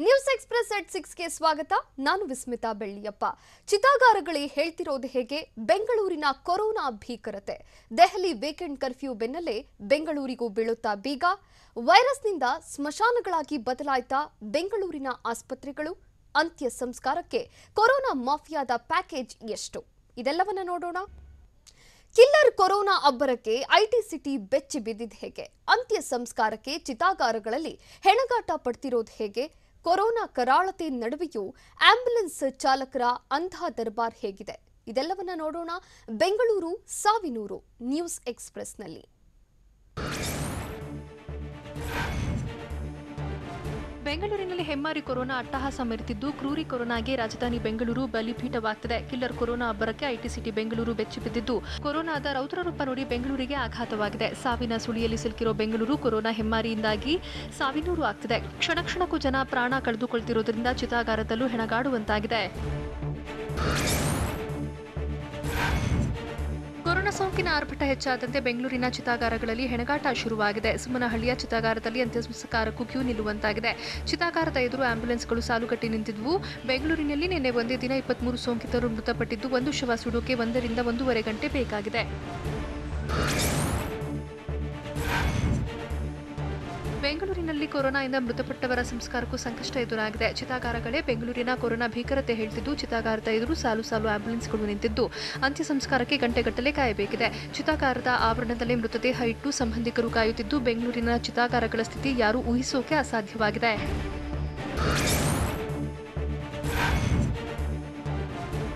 News express at 6ಗೆ ಸ್ವಾಗತ. ನಾನು ವಿಸ್ಮಿತಾ ಬೆಳ್ಳಿಯಪ್ಪ. ಚಿತಾಗಾರಗಳೇ ಹೇಳ್ತಿರೋದು ಹೇಗೆ? ಬೆಂಗಳೂರಿನ ಕೊರೋನಾ ಭೀಕರತೆ. ದೆಹಲಿ ವೀಕೆಂಡ್ ಕರ್ಫ್ಯೂ ಬೆನ್ನಲ್ಲೇ ಬೆಂಗಳೂರಿಗೂ ಬೀಳುತ್ತಾ ಬೀಗ. ವೈರಸ್ನಿಂದ ಸ್ಮಶಾನಗಳಾಗಿ ಬದಲಾಯಿತಾ ಬೆಂಗಳೂರಿನ ಆಸ್ಪತ್ರೆಗಳು. ಅಂತ್ಯ ಸಂಸ್ಕಾರಕ್ಕೆ ಕೊರೋನಾ ಮಾಫಿಯಾದ ಪ್ಯಾಕೇಜ್ ಎಷ್ಟು? ಇದೆಲ್ಲವನ್ನ ನೋಡೋಣ. ಕಿಲ್ಲರ್ ಕೊರೋನಾ ಅಬ್ಬರಕ್ಕೆ ಐಟಿ ಸಿಟಿ ಬೆಚ್ಚಿ ಬಿದ್ದಿದ್ದು ಹೇಗೆ? ಅಂತ್ಯ ಸಂಸ್ಕಾರಕ್ಕೆ ಚಿತಾಗಾರಗಳಲ್ಲಿ ಹೆಣಗಾಟ ಪಡ್ತಿರೋದು ಹೇಗೆ? ಕೊರೋನಾ ಕರಾಳತೆ ನಡುವೆಯೂ ಆಂಬ್ಯುಲೆನ್ಸ್ ಚಾಲಕರ ಅಂಧ ದರ್ಬಾರ್ ಹೇಗಿದೆ? ಇದೆಲ್ಲವನ್ನ ನೋಡೋಣ ಬೆಂಗಳೂರು ಸಾವಿನೂರು ನ್ಯೂಸ್ ಎಕ್ಸ್‌ಪ್ರೆಸ್‌ನಲ್ಲಿ. ಬೆಂಗಳೂರಿನಲ್ಲಿ ಹೆಮ್ಮಾರಿ ಕೊರೋನಾ ಅಟ್ಟಹಾಸ ಮೆರೆದಿದ್ದು ಕ್ರೂರಿ ಕೊರೋನಾಗೆ ರಾಜಧಾನಿ ಬೆಂಗಳೂರು ಬಲಿಪೀಠವಾಗ್ತಿದೆ. ಕಿಲ್ಲರ್ ಕೊರೋನಾ ಅಬ್ಬರಕ್ಕೆ ಐಟಿ ಸಿಟಿ ಬೆಂಗಳೂರು ಬೆಚ್ಚಿ ಬಿದ್ದಿದ್ದು ಕೊರೋನಾದ ರೌದ್ರ ರೂಪ ನೋಡಿ ಬೆಂಗಳೂರಿಗೆ ಆಘಾತವಾಗಿದೆ. ಸಾವಿನ ಸುಳಿಯಲ್ಲಿ ಸಿಲುಕಿರೋ ಬೆಂಗಳೂರು ಕೊರೋನಾ ಹೆಮ್ಮಾರಿಯಿಂದಾಗಿ ಸಾವಿನೂರು ಆಗ್ತಿದೆ. ಕ್ಷಣ ಕ್ಷಣಕ್ಕೂ ಜನ ಪ್ರಾಣ ಕಳೆದುಕೊಳ್ತಿರೋದ್ರಿಂದ ಚಿತಾಗಾರದಲ್ಲೂ ಹೆಣಗಾಡುವಂತಾಗಿದೆ. ಕೊರೋನಾ ಸೋಂಕಿನ ಆರ್ಭಟ ಹೆಚ್ಚಾದಂತೆ ಬೆಂಗಳೂರಿನ ಚಿತಾಗಾರಗಳಲ್ಲಿ ಹೆಣಗಾಟ ಶುರುವಾಗಿದೆ. ಸುಮನಹಳ್ಳಿಯ ಚಿತಾಗಾರದಲ್ಲಿ ಅಂತ್ಯ ಸಂಸ್ಕಾರಕ್ಕೂ ಕ್ಯೂ ನಿಲ್ಲುವಂತಾಗಿದೆ. ಚಿತಾಗಾರದ ಎದುರು ಆಂಬ್ಯುಲೆನ್ಸ್ಗಳು ಸಾಲುಗಟ್ಟಿ ನಿಂತಿದ್ವು. ಬೆಂಗಳೂರಿನಲ್ಲಿ ನಿನ್ನೆ ಒಂದೇ ದಿನ 23 ಸೋಂಕಿತರು ಮೃತಪಟ್ಟಿದ್ದು ಒಂದು ಶವ ಸುಡೋಕೆ 1 ರಿಂದ 1.5 ಗಂಟೆ ಬೇಕಾಗಿದೆ. ಬೆಂಗಳೂರಿನಲ್ಲಿ ಕೊರೋನಾದಿಂದ ಮೃತಪಟ್ಟವರ ಸಂಸ್ಕಾರಕ್ಕೂ ಸಂಕಷ್ಟ ಎದುರಾಗಿದೆ. ಚಿತಾಗಾರಗಳೇ ಬೆಂಗಳೂರಿನ ಕೊರೋನಾ ಭೀಕರತೆ ಹೇಳ್ತಿದ್ದು ಚಿತಾಗಾರದ ಎದುರು ಸಾಲು ಸಾಲು ಆಂಬ್ಯುಲೆನ್ಸ್ಗಳು ನಿಂತಿದ್ದು ಅಂತ್ಯ ಸಂಸ್ಕಾರಕ್ಕೆ ಗಂಟೆಗಟ್ಟಲೆ ಕಾಯಬೇಕಿದೆ. ಚಿತಾಗಾರದ ಆವರಣದಲ್ಲೇ ಮೃತದೇಹ ಇಟ್ಟು ಸಂಬಂಧಿಕರು ಕಾಯುತ್ತಿದ್ದು ಬೆಂಗಳೂರಿನ ಚಿತಾಗಾರಗಳ ಸ್ಥಿತಿ ಯಾರೂ ಊಹಿಸೋಕೆ ಅಸಾಧ್ಯವಾಗಿದೆ.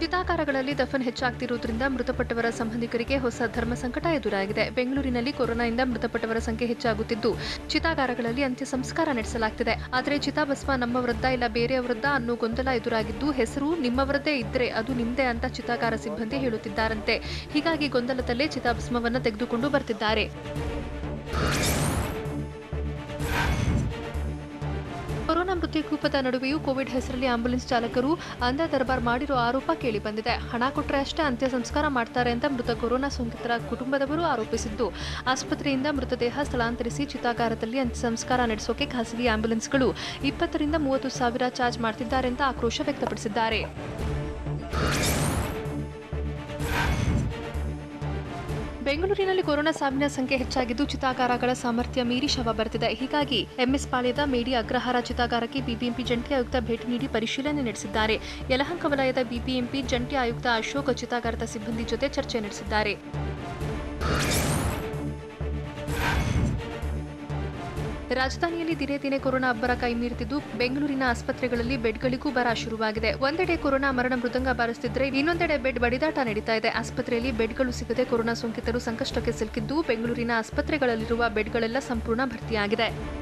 ಚಿತಾಗಾರಗಳಲ್ಲಿ ದಫನ್ ಹೆಚ್ಚಾಗ್ತಿರುವುದರಿಂದ ಮೃತಪಟ್ಟವರ ಸಂಬಂಧಿಕರಿಗೆ ಹೊಸ ಧರ್ಮ ಸಂಕಟ ಎದುರಾಗಿದೆ. ಬೆಂಗಳೂರಿನಲ್ಲಿ ಕೊರೋನಾದಿಂದ ಮೃತಪಟ್ಟವರ ಸಂಖ್ಯೆ ಹೆಚ್ಚಾಗುತ್ತಿದ್ದು ಚಿತಾಗಾರಗಳಲ್ಲಿ ಅಂತ್ಯ ಸಂಸ್ಕಾರ ನಡೆಸಲಾಗ್ತಿದೆ. ಆದರೆ ಚಿತಾಭಸ್ಮ ನಮ್ಮವರದ್ದ ಇಲ್ಲ ಬೇರೆಯವರದ್ದ ಅನ್ನೋ ಗೊಂದಲ ಎದುರಾಗಿದ್ದು ಹೆಸರು ನಿಮ್ಮವರದ್ದೇ ಇದ್ರೆ ಅದು ನಿಮ್ದೇ ಅಂತ ಚಿತಾಗಾರ ಸಿಬ್ಬಂದಿ ಹೇಳುತ್ತಿದ್ದಾರಂತೆ. ಹೀಗಾಗಿ ಗೊಂದಲದಲ್ಲೇ ಚಿತಾಭಸ್ಮವನ್ನು ತೆಗೆದುಕೊಂಡು ಬರ್ತಿದ್ದಾರೆ. ಕೊರೋನಾ ಮೃತ್ಯುಕೂಪದ ನಡುವೆಯೂ ಕೋವಿಡ್ ಹೆಸರಲ್ಲಿ ಆಂಬ್ಯುಲೆನ್ಸ್ ಚಾಲಕರು ಅಂಧ ದರ್ಬಾರ್ ಮಾಡಿರೋ ಆರೋಪ ಕೇಳಿ ಬಂದಿದೆ. ಹಣ ಕೊಟ್ಟರೆ ಅಷ್ಟೇ ಅಂತ್ಯ ಸಂಸ್ಕಾರ ಮಾಡ್ತಾರೆ ಅಂತ ಮೃತ ಕೊರೋನಾ ಸೋಂಕಿತರ ಕುಟುಂಬದವರು ಆರೋಪಿಸಿದ್ದು ಆಸ್ಪತ್ರೆಯಿಂದ ಮೃತದೇಹ ಸ್ಥಳಾಂತರಿಸಿ ಚಿತಾಗಾರದಲ್ಲಿ ಅಂತ್ಯ ಸಂಸ್ಕಾರ ನಡೆಸೋಕೆ ಖಾಸಗಿ ಆಂಬ್ಯುಲೆನ್ಸ್ಗಳು 20 ರಿಂದ 30 ಸಾವಿರ ಚಾರ್ಜ್ ಮಾಡ್ತಿದ್ದಾರೆ ಅಂತ ಆಕ್ರೋಶ ವ್ಯಕ್ತಪಡಿಸಿದ್ದಾರೆ. ಬೆಂಗಳೂರಿನಲ್ಲಿ ಕೊರೋನಾ ಸಾವಿನ ಸಂಖ್ಯೆ ಹೆಚ್ಚಾಗಿದ್ದು ಚಿತಾಗಾರಗಳ ಸಾಮರ್ಥ್ಯ ಮೀರಿ ಶವ ಬರ್ತಿದೆ. ಹೀಗಾಗಿ ಎಂಎಸ್ ಪಾಳ್ಯದ ಮೇಡಿ ಅಗ್ರಹಾರ ಚಿತಾಗಾರಕ್ಕೆ ಬಿಬಿಎಂಪಿ ಜಂಟಿ ಆಯುಕ್ತ ಭೇಟಿ ನೀಡಿ ಪರಿಶೀಲನೆ ನಡೆಸಿದ್ದಾರೆ. ಯಲಹಂಕ ವಲಯದ ಬಿಬಿಎಂಪಿ ಜಂಟಿ ಆಯುಕ್ತ ಅಶೋಕ್ ಚಿತಾಗಾರದ ಸಿಬ್ಬಂದಿ ಜೊತೆ ಚರ್ಚೆ ನಡೆಸಿದ್ದಾರೆ. ರಾಜಧಾನಿಯಲ್ಲಿ ದಿನೇ ದಿನೇ ಕೊರೋನಾ ಅಬ್ಬರ ಕೈಮೀರುತ್ತಿದ್ದು ಬೆಂಗಳೂರಿನ ಆಸ್ಪತ್ರೆಗಳಲ್ಲಿ ಬೆಡ್ಗಳಿಗೂ ಬರ ಶುರುವಾಗಿದೆ. ಒಂದೆಡೆ ಕೊರೋನಾ ಮರಣ ಮೃದಂಗ ಬಾರಿಸುತ್ತಿದ್ರೆ ಇನ್ನೊಂದೆಡೆ ಬೆಡ್ ಬಡಿದಾಟ ನಡೀತಾ ಇದೆ. ಆಸ್ಪತ್ರೆಯಲ್ಲಿ ಬೆಡ್ಗಳು ಸಿಗದೆ ಕೊರೋನಾ ಸೋಂಕಿತರು ಸಂಕಷ್ಟಕ್ಕೆ ಸಿಲುಕಿದ್ದು ಬೆಂಗಳೂರಿನ ಆಸ್ಪತ್ರೆಗಳಲ್ಲಿರುವ ಬೆಡ್ಗಳೆಲ್ಲ ಸಂಪೂರ್ಣ ಭರ್ತಿಯಾಗಿದೆ.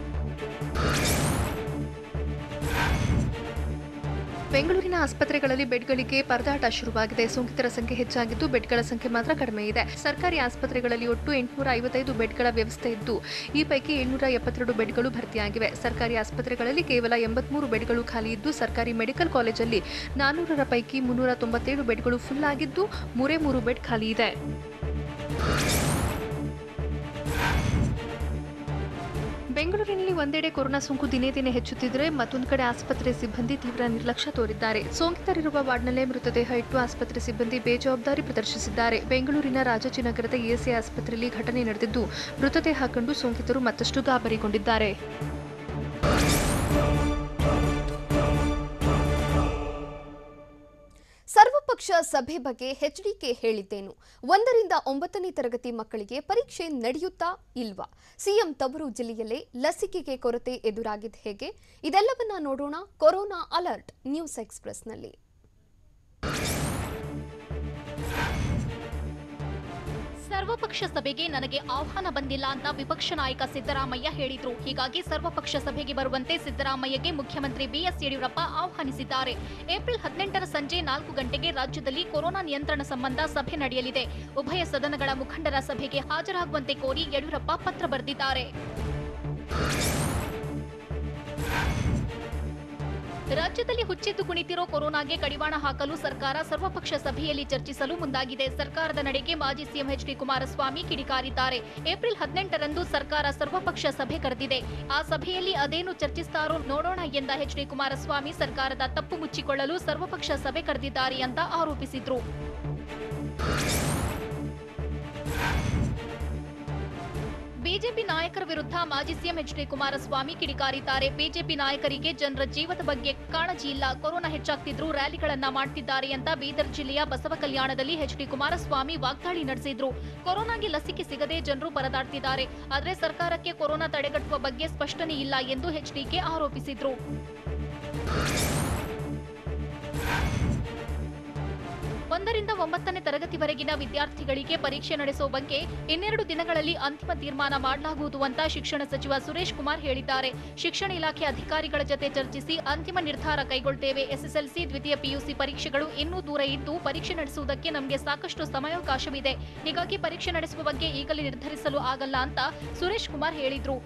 ಬೆಂಗಳೂರಿನ ಆಸ್ಪತ್ರೆಗಳಲ್ಲಿ ಬೆಡ್ಗಳಿಗೆ ಪರದಾಟ ಶುರುವಾಗಿದೆ. ಸೋಂಕಿತರ ಸಂಖ್ಯೆ ಹೆಚ್ಚಾಗಿದ್ದು ಬೆಡ್ಗಳ ಸಂಖ್ಯೆ ಮಾತ್ರ ಕಡಿಮೆ ಇದೆ. ಸರ್ಕಾರಿ ಆಸ್ಪತ್ರೆಗಳಲ್ಲಿ ಒಟ್ಟು 855 ಬೆಡ್ಗಳ ವ್ಯವಸ್ಥೆ ಇದ್ದು ಈ ಪೈಕಿ 772 ಬೆಡ್ಗಳು ಭರ್ತಿಯಾಗಿವೆ. ಸರ್ಕಾರಿ ಆಸ್ಪತ್ರೆಗಳಲ್ಲಿ ಕೇವಲ 83 ಬೆಡ್ಗಳು ಖಾಲಿ ಇದ್ದು ಸರ್ಕಾರಿ ಮೆಡಿಕಲ್ ಕಾಲೇಜಲ್ಲಿ 400ರ ಪೈಕಿ 397 ಬೆಡ್ಗಳು ಫುಲ್ ಆಗಿದ್ದು 3 ಬೆಡ್ ಖಾಲಿ ಇದೆ. ಬೆಂಗಳೂರಿನಲ್ಲಿ ಒಂದೆಡೆ ಕೊರೋನಾ ಸೋಂಕು ದಿನೇ ದಿನೇ ಹೆಚ್ಚುತ್ತಿದ್ದರೆ ಮತ್ತೊಂದು ಕಡೆ ಆಸ್ಪತ್ರೆ ಸಿಬ್ಬಂದಿ ತೀವ್ರ ನಿರ್ಲಕ್ಷ್ಯ ತೋರಿದ್ದಾರೆ. ಸೋಂಕಿತರಿರುವ ವಾರ್ಡ್ನಲ್ಲೇ ಮೃತದೇಹ ಇಟ್ಟು ಆಸ್ಪತ್ರೆ ಸಿಬ್ಬಂದಿ ಬೇಜವಾಬ್ದಾರಿ ಪ್ರದರ್ಶಿಸಿದ್ದಾರೆ. ಬೆಂಗಳೂರಿನ ರಾಜಾಜಿನಗರದ ಇಎಸ್ಐ ಆಸ್ಪತ್ರೆಯಲ್ಲಿ ಘಟನೆ ನಡೆದಿದ್ದು ಮೃತದೇಹ ಕಂಡು ಸೋಂಕಿತರು ಮತ್ತಷ್ಟು ಗಾಬರಿಗೊಂಡಿದ್ದಾರೆ. ಸರ್ವಪಕ್ಷ ಸಭೆ ಬಗ್ಗೆ ಎಚ್ಡಿಕೆ ಹೇಳಿದ್ದೇನು? 1 ರಿಂದ 9ನೇ ತರಗತಿ ಮಕ್ಕಳಿಗೆ ಪರೀಕ್ಷೆ ನಡೆಯುತ್ತಾ ಇಲ್ವಾ? ಸಿಎಂ ತವರು ಜಿಲ್ಲೆಯಲ್ಲೇ ಲಸಿಕೆಗೆ ಕೊರತೆ ಎದುರಾಗಿದ್ದು ಹೇಗೆ? ಇದೆಲ್ಲವನ್ನ ನೋಡೋಣ ಕೊರೋನಾ ಅಲರ್ಟ್ ನ್ಯೂಸ್ ಎಕ್ಸ್‌ಪ್ರೆಸ್‌ನಲ್ಲಿ. ಸರ್ವಪಕ್ಷ ಸಭೆಗೆ ನನಗೆ ಆಹ್ವಾನ ಬಂದಿಲ್ಲ ಅಂತ ವಿಪಕ್ಷ ನಾಯಕ ಸಿದ್ದರಾಮಯ್ಯ ಹೇಳಿದ್ರು. ಹೀಗಾಗಿ ಸರ್ವಪಕ್ಷ ಸಭೆಗೆ ಬರುವಂತೆ ಸಿದ್ದರಾಮಯ್ಯಗೆ ಮುಖ್ಯಮಂತ್ರಿ ಬಿಎಸ್ ಯಡಿಯೂರಪ್ಪ ಆಹ್ವಾನಿಸಿದ್ದಾರೆ. ಏಪ್ರಿಲ್ 18ರ ಸಂಜೆ 4 ಗಂಟೆಗೆ ರಾಜ್ಯದಲ್ಲಿ ಕೊರೋನಾ ನಿಯಂತ್ರಣ ಸಂಬಂಧ ಸಭೆ ನಡೆಯಲಿದೆ. ಉಭಯ ಸದನಗಳ ಮುಖಂಡರ ಸಭೆಗೆ ಹಾಜರಾಗುವಂತೆ ಕೋರಿ ಯಡಿಯೂರಪ್ಪ ಪತ್ರ ಬರೆದಿದ್ದಾರೆ. ರಾಜ್ಯದಲ್ಲಿ ಹುಚ್ಚೆದ್ದು ಕುಣಿತಿರೋ ಕೊರೋನಾಗೆ ಕಡಿವಾಣ ಹಾಕಲು ಸರ್ಕಾರ ಸರ್ವಪಕ್ಷ ಸಭೆಯಲ್ಲಿ ಚರ್ಚಿಸಲು ಮುಂದಾಗಿದೆ. ಸರ್ಕಾರದ ನಡೆಗೆ ಮಾಜಿ ಸಿಎಂ ಎಚ್ ಡಿ ಕುಮಾರಸ್ವಾಮಿ ಕಿಡಿಕಾರಿದ್ದಾರೆ. ಏಪ್ರಿಲ್ 18ರಂದು ಸರ್ಕಾರ ಸರ್ವಪಕ್ಷ ಸಭೆ ಕರೆದಿದೆ. ಆ ಸಭೆಯಲ್ಲಿ ಅದೇನು ಚರ್ಚಿಸ್ತಾರೋ ನೋಡೋಣ ಎಂದ ಎಚ್ ಡಿ ಕುಮಾರಸ್ವಾಮಿ ಸರ್ಕಾರದ ತಪ್ಪು ಮುಚ್ಚಿಕೊಳ್ಳಲು ಸರ್ವಪಕ್ಷ ಸಭೆ ಕರೆದಿದ್ದಾರೆ ಅಂತ ಆರೋಪಿಸಿದ್ರು. ಬಿಜೆಪಿ ನಾಯಕರ ವಿರುದ್ಧ ಮಾಜಿ ಸಿಎಂ ಎಚ್ ಡಿ ಕುಮಾರಸ್ವಾಮಿ ಕಿಡಿಕಾರಿದ್ದಾರೆ. ಬಿಜೆಪಿ ನಾಯಕರಿಗೆ ಜನರ ಜೀವದ ಬಗ್ಗೆ ಕಾಳಜಿ ಇಲ್ಲ, ಕೊರೋನಾ ಹೆಚ್ಚಾಗ್ತಿದ್ರೂ ರ್ಯಾಲಿಗಳನ್ನ ಮಾಡ್ತಿದ್ದಾರೆ ಅಂತ ಬೀದರ್ ಜಿಲ್ಲೆಯ ಬಸವ ಕಲ್ಯಾಣದಲ್ಲಿ ಎಚ್ ಡಿ ಕುಮಾರಸ್ವಾಮಿ ವಾಗ್ದಾಳಿ ನಡೆಸಿದ್ರು. ಕೊರೋನಾಗೆ ಲಸಿಕೆ ಸಿಗದೆ ಜನರು ಪರದಾಡ್ತಿದ್ದಾರೆ, ಆದರೆ ಸರ್ಕಾರಕ್ಕೆ ಕೊರೋನಾ ತಡೆಗಟ್ಟುವ ಬಗ್ಗೆ ಸ್ಪಷ್ಟನೆ ಇಲ್ಲ ಎಂದು ಎಚ್ಡಿಕೆ ಆರೋಪಿಸಿದ್ರು. 1ರಿಂದ 9ನೇ ತರಗತಿವರೆಗಿನ ವಿದ್ಯಾರ್ಥಿಗಳಿಗೆ ಪರೀಕ್ಷೆ ನಡೆಸುವ ಬಗ್ಗೆ 2 ದಿನಗಳಲ್ಲಿ ಅಂತಿಮ ತೀರ್ಮಾನ ಮಾಡಲಾಗುವುದು ಅಂತ ಶಿಕ್ಷಣ ಸಚಿವ ಸುರೇಶ್ ಕುಮಾರ್ ಹೇಳಿದ್ದಾರೆ. ಶಿಕ್ಷಣ ಇಲಾಖೆ ಅಧಿಕಾರಿಗಳ ಜತೆ ಚರ್ಚಿಸಿ ಅಂತಿಮ ನಿರ್ಧಾರ ಕೈಗೊಳ್ಳುತ್ತೇವೆ. ಎಸ್ಎಸ್ಎಲ್ಸಿ, ದ್ವಿತೀಯ ಪಿಯುಸಿ ಪರೀಕ್ಷೆಗಳು ಇನ್ನೂ ದೂರ ಇದ್ದು ಪರೀಕ್ಷೆ ನಡೆಸುವುದಕ್ಕೆ ನಮಗೆ ಸಾಕಷ್ಟು ಸಮಯಾವಕಾಶವಿದೆ. ಹೀಗಾಗಿ ಪರೀಕ್ಷೆ ನಡೆಸುವ ಬಗ್ಗೆ ಈಗಲೇ ನಿರ್ಧರಿಸಲು ಆಗಲ್ಲ ಅಂತ ಸುರೇಶ್ ಕುಮಾರ್ ಹೇಳಿದ್ರು.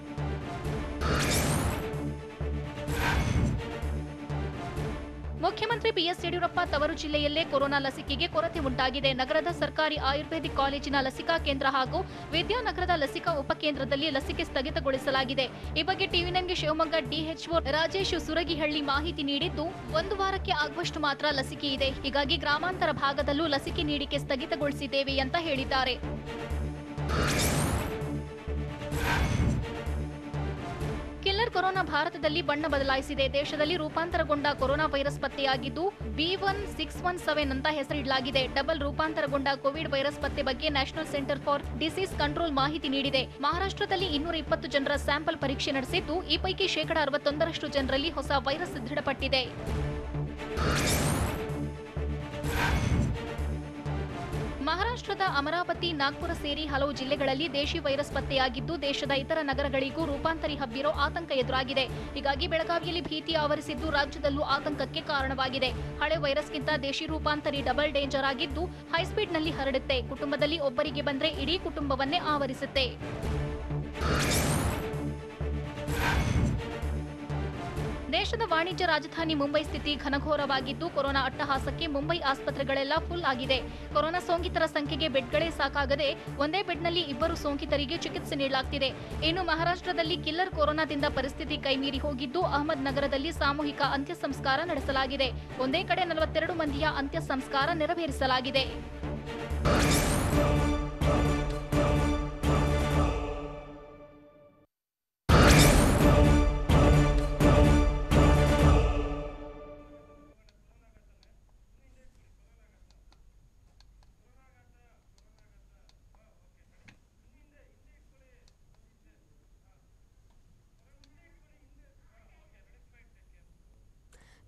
ಮುಖ್ಯಮಂತ್ರಿ ಬಿಎಸ್ ಯಡಿಯೂರಪ್ಪ ತವರು ಜಿಲ್ಲೆಯಲ್ಲೇ ಕೊರೋನಾ ಲಸಿಕೆಗೆ ಕೊರತೆ ಉಂಟಾಗಿದೆ. ನಗರದ ಸರ್ಕಾರಿ ಆಯುರ್ವೇದಿಕ್ ಕಾಲೇಜಿನ ಲಸಿಕಾ ಕೇಂದ್ರ ಹಾಗೂ ವಿದ್ಯಾನಗರದ ಲಸಿಕಾ ಉಪಕೇಂದ್ರದಲ್ಲಿ ಲಸಿಕೆ ಸ್ಥಗಿತಗೊಳಿಸಲಾಗಿದೆ. ಈ ಬಗ್ಗೆ ಟಿವಿ9ಗೆ ಶಿವಮೊಗ್ಗ ಡಿಎಚ್ಒ ರಾಜೇಶ್ ಸುರಗಿಹಳ್ಳಿ ಮಾಹಿತಿ ನೀಡಿದ್ದು, 1 ವಾರಕ್ಕೆ ಆಗುವಷ್ಟು ಮಾತ್ರ ಲಸಿಕೆ ಇದೆ. ಹೀಗಾಗಿ ಗ್ರಾಮಾಂತರ ಭಾಗದಲ್ಲೂ ಲಸಿಕೆ ನೀಡಿಕೆ ಸ್ಥಗಿತಗೊಳಿಸಿದ್ದೇವೆ ಅಂತ ಹೇಳಿದ್ದಾರೆ. ಕಿಲ್ಲರ್ ಕೊರೋನಾ ಭಾರತದಲ್ಲಿ ಬಣ್ಣ ಬದಲಾಯಿಸಿದೆ. ದೇಶದಲ್ಲಿ ರೂಪಾಂತರಗೊಂಡ ಕೊರೋನಾ ವೈರಸ್ ಪತ್ತೆಯಾಗಿದ್ದು B1617 ಅಂತ ಹೆಸರಿಡಲಾಗಿದೆ. ಡಬಲ್ ರೂಪಾಂತರಗೊಂಡ ಕೋವಿಡ್ ವೈರಸ್ ಪತ್ತೆ ಬಗ್ಗೆ national centre for disease control ಮಾಹಿತಿ ನೀಡಿದೆ. ಮಹಾರಾಷ್ಟ್ರದಲ್ಲಿ 220 ಜನರ ಸ್ಯಾಂಪಲ್ ಪರೀಕ್ಷೆ ನಡೆಸಿದ್ದು, ಈ ಪೈಕಿ 61% ಜನರಲ್ಲಿ ಹೊಸ ವೈರಸ್ ದೃಢಪಟ್ಟಿದೆ. ಮಹಾರಾಷ್ಟ್ರದ ಅಮರಾವತಿ, ನಾಗ್ಪುರ ಸೇರಿ ಹಲವು ಜಿಲ್ಲೆಗಳಲ್ಲಿ ದೇಶಿ ವೈರಸ್ ಪತ್ತೆಯಾಗಿದ್ದು, ದೇಶದ ಇತರ ನಗರಗಳಿಗೂ ರೂಪಾಂತರಿ ಹಬ್ಬಿರೋ ಆತಂಕ ಎದುರಾಗಿದೆ. ಹೀಗಾಗಿ ಬೆಳಗಾವಿಯಲ್ಲಿ ಭೀತಿ ಆವರಿಸಿದ್ದು, ರಾಜ್ಯದಲ್ಲೂ ಆತಂಕಕ್ಕೆ ಕಾರಣವಾಗಿದೆ. ಹಳೆ ವೈರಸ್ಗಿಂತ ದೇಶಿ ರೂಪಾಂತರಿ ಡಬಲ್ ಡೇಂಜರ್ ಆಗಿದ್ದು, ಹೈಸ್ಪೀಡ್ನಲ್ಲಿ ಹರಡುತ್ತೆ. ಕುಟುಂಬದಲ್ಲಿ ಒಬ್ಬರಿಗೆ ಬಂದ್ರೆ ಇಡೀ ಕುಟುಂಬವನ್ನೇ ಆವರಿಸುತ್ತೆ. ದೇಶದ ವಾಣಿಜ್ಯ ರಾಜಧಾನಿ ಮುಂಬೈ ಸ್ಥಿತಿ ಘನಘೋರವಾಗಿದ್ದು, ಕೊರೋನಾ ಅಟ್ಟಹಾಸಕ್ಕೆ ಮುಂಬೈ ಆಸ್ಪತ್ರೆಗಳೆಲ್ಲ ಫುಲ್ ಆಗಿದೆ. ಕೊರೋನಾ ಸೋಂಕಿತರ ಸಂಖ್ಯೆಗೆ ಬೆಡ್ಗಳೇ ಸಾಕಾಗದೆ ಒಂದೇ ಬೆಡ್ನಲ್ಲಿ 2 ಸೋಂಕಿತರಿಗೆ ಚಿಕಿತ್ಸೆ ನೀಡಲಾಗ್ತಿದೆ. ಇನ್ನು ಮಹಾರಾಷ್ಟ್ರದಲ್ಲಿ ಕಿಲ್ಲರ್ ಕೊರೋನಾದಿಂದ ಪರಿಸ್ಥಿತಿ ಕೈಮೀರಿ ಹೋಗಿದ್ದು, ಅಹಮದ್ ನಗರದಲ್ಲಿ ಸಾಮೂಹಿಕ ಅಂತ್ಯ ಸಂಸ್ಕಾರ ನಡೆಸಲಾಗಿದೆ. ಒಂದೇ ಕಡೆ 42 ಮಂದಿಯ ಅಂತ್ಯ ಸಂಸ್ಕಾರ ನೆರವೇರಿಸಲಾಗಿದೆ.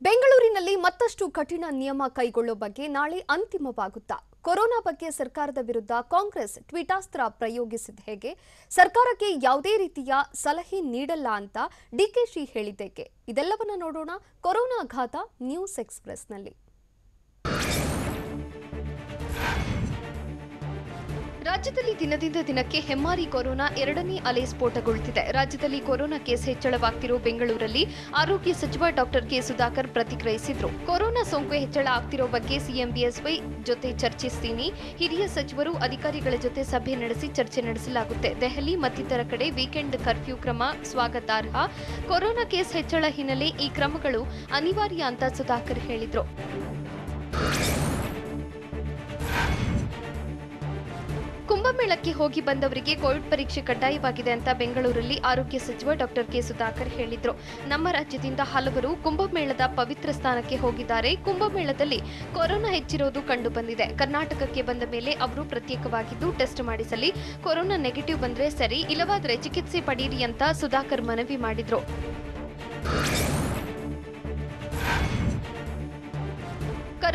ಬೆಂಗಳೂರಿನಲ್ಲಿ ಮತ್ತಷ್ಟು ಕಠಿಣ ನಿಯಮ ಕೈಗೊಳ್ಳುವ ಬಗ್ಗೆ ನಾಳೆ ಅಂತಿಮವಾಗುತ್ತಾ? ಕೊರೋನಾ ಬಗ್ಗೆ ಸರ್ಕಾರದ ವಿರುದ್ಧ ಕಾಂಗ್ರೆಸ್ ಟ್ವೀಟಾಸ್ತ್ರ ಪ್ರಯೋಗಿಸಿದ ಹೇಗೆ? ಸರ್ಕಾರಕ್ಕೆ ಯಾವುದೇ ರೀತಿಯ ಸಲಹೆ ನೀಡಲ್ಲ ಅಂತ ಡಿಕೆಶಿ ಹೇಳಿದ್ದೇಕೆ? ಇದೆಲ್ಲವನ್ನ ನೋಡೋಣ ಕೊರೋನಾ ಘಾತ ನ್ಯೂಸ್ ಎಕ್ಸ್‌ಪ್ರೆಸ್‌ನಲ್ಲಿ. ರಾಜ್ಯದಲ್ಲಿ ದಿನದಿಂದ ದಿನಕ್ಕೆ ಹೆಮ್ಮಾರಿ ಕೊರೋನಾ 2ನೇ ಅಲೆ ಸ್ಫೋಟಗೊಳ್ಳುತ್ತಿದೆ. ರಾಜ್ಯದಲ್ಲಿ ಕೊರೋನಾ ಕೇಸ್ ಹೆಚ್ಚಳವಾಗ್ತಿರೋ ಬೆಂಗಳೂರಲ್ಲಿ ಆರೋಗ್ಯ ಸಚಿವ ಡಾಕ್ಟರ್ ಕೆ ಸುಧಾಕರ್ ಪ್ರತಿಕ್ರಿಯಿಸಿದ್ರು. ಕೊರೋನಾ ಸೋಂಕು ಹೆಚ್ಚಳ ಆಗ್ತಿರೋ ಬಗ್ಗೆ ಸಿಎಂ ಬಿಎಸ್ವೈ ಜೊತೆ ಚರ್ಚಿಸ್ತೀನಿ. ಹಿರಿಯ ಸಚಿವರು ಅಧಿಕಾರಿಗಳ ಜೊತೆ ಸಭೆ ನಡೆಸಿ ಚರ್ಚೆ ನಡೆಸಲಾಗುತ್ತೆ. ದೆಹಲಿ ಮತ್ತಿತರ ಕಡೆ ವೀಕೆಂಡ್ ಕರ್ಫ್ಯೂ ಕ್ರಮ ಸ್ವಾಗತಾರ್ಹ. ಕೊರೋನಾ ಕೇಸ್ ಹೆಚ್ಚಳ ಹಿನ್ನೆಲೆ ಈ ಕ್ರಮಗಳು ಅನಿವಾರ್ಯ ಅಂತ ಸುಧಾಕರ್ ಹೇಳಿದ್ರು. ಕುಂಭಮೇಳಕ್ಕೆ ಹೋಗಿ ಬಂದವರಿಗೆ ಕೋವಿಡ್ ಪರೀಕ್ಷೆ ಕಡ್ಡಾಯವಾಗಿದೆ ಅಂತ ಬೆಂಗಳೂರಲ್ಲಿ ಆರೋಗ್ಯ ಸಚಿವ ಡಾಕ್ಟರ್ ಕೆ ಸುಧಾಕರ್ ಹೇಳಿದ್ರು. ನಮ್ಮ ರಾಜ್ಯದಿಂದ ಹಲವರು ಕುಂಭಮೇಳದ ಪವಿತ್ರ ಸ್ಥಾನಕ್ಕೆ ಹೋಗಿದ್ದಾರೆ. ಕುಂಭಮೇಳದಲ್ಲಿ ಕೊರೋನಾ ಹೆಚ್ಚಿರೋದು ಕಂಡು ಬಂದಿದೆ. ಕರ್ನಾಟಕಕ್ಕೆ ಬಂದ ಮೇಲೆ ಅವರು ಪ್ರತ್ಯೇಕವಾಗಿದ್ದು ಟೆಸ್ಟ್ ಮಾಡಿಸಲಿ. ಕೊರೋನಾ ನೆಗೆಟಿವ್ ಬಂದ್ರೆ ಸರಿ, ಇಲ್ಲವಾದ್ರೆ ಚಿಕಿತ್ಸೆ ಪಡೀರಿ ಅಂತ ಸುಧಾಕರ್ ಮನವಿ ಮಾಡಿದ್ರು.